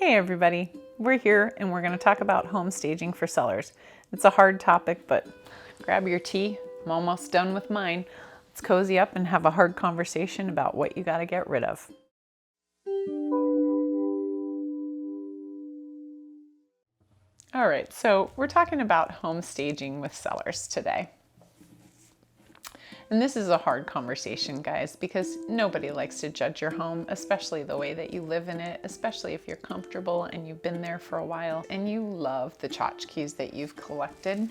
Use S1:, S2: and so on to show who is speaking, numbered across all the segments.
S1: Hey everybody, we're here and we're going to talk about home staging for sellers. It's a hard topic, but grab your tea. I'm almost done with mine. Let's cozy up and have a hard conversation about what you got to get rid of. All right, so we're talking about home staging with sellers today. And this is a hard conversation, guys, because nobody likes to judge your home, especially the way that you live in it, especially if you're comfortable and you've been there for a while and you love the tchotchkes that you've collected.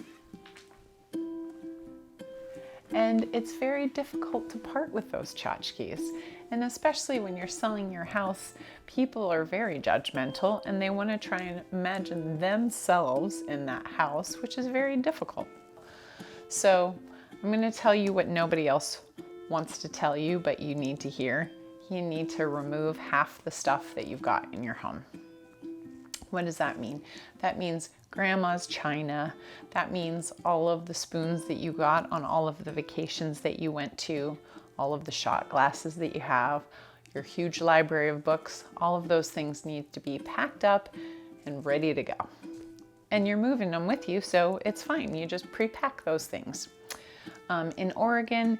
S1: And it's very difficult to part with those tchotchkes. And especially when you're selling your house, people are very judgmental and they want to try and imagine themselves in that house, which is very difficult. So I'm going to tell you what nobody else wants to tell you, but you need to hear. You need to remove half the stuff that you've got in your home. What does that mean? That means grandma's china. That means all of the spoons that you got on all of the vacations that you went to, all of the shot glasses that you have, your huge library of books. All of those things need to be packed up and ready to go. And you're moving them with you, so it's fine. You just pre-pack those things. In Oregon,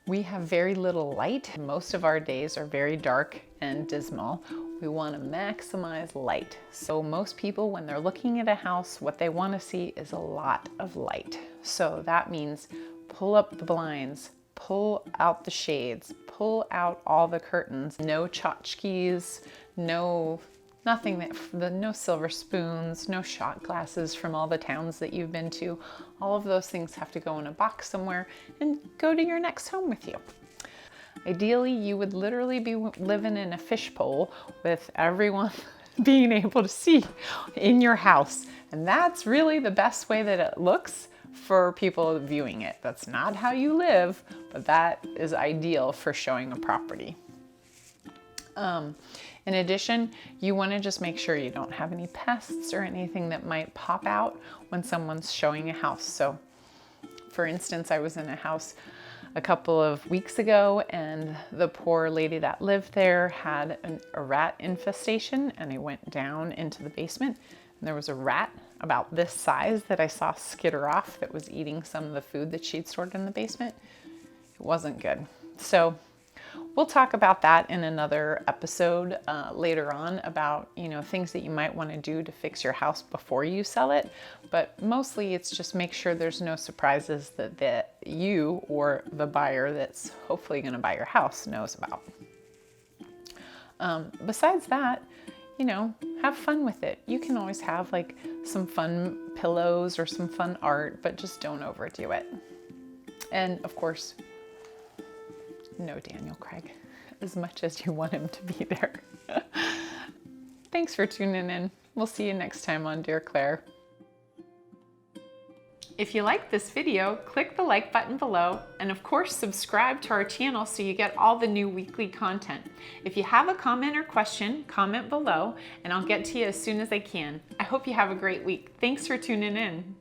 S1: we have very little light. Most of our days are very dark and dismal. We want to maximize light. So most people, when they're looking at a house, what they want to see is a lot of light. So that means pull up the blinds, pull out the shades, pull out all the curtains, no tchotchkes, nothing no silver spoons, no shot glasses from all the towns that you've been to. All of those things have to go in a box somewhere and go to your next home with you. Ideally, you would literally be living in a fishbowl with everyone being able to see in your house. And that's really the best way that it looks for people viewing it. That's not how you live, but that is ideal for showing a property. In addition, you want to just make sure you don't have any pests or anything that might pop out when someone's showing a house. So, for instance, I was in a house a couple of weeks ago and the poor lady that lived there had a rat infestation, and I went down into the basement and there was a rat about this size that I saw skitter off that was eating some of the food that she'd stored in the basement. It wasn't good. So we'll talk about that in another episode later on about, things that you might want to do to fix your house before you sell it. But mostly it's just make sure there's no surprises that you or the buyer that's hopefully going to buy your house knows about. Besides that, have fun with it. You can always have like some fun pillows or some fun art, but just don't overdo it. And of course, no Daniel Craig, as much as you want him to be there. Thanks for tuning in. We'll see you next time on Dear Claire. If you like this video, click the like button below, and of course subscribe to our channel so you get all the new weekly content. If you have a comment or question, comment below and I'll get to you as soon as I can. I hope you have a great week. Thanks for tuning in.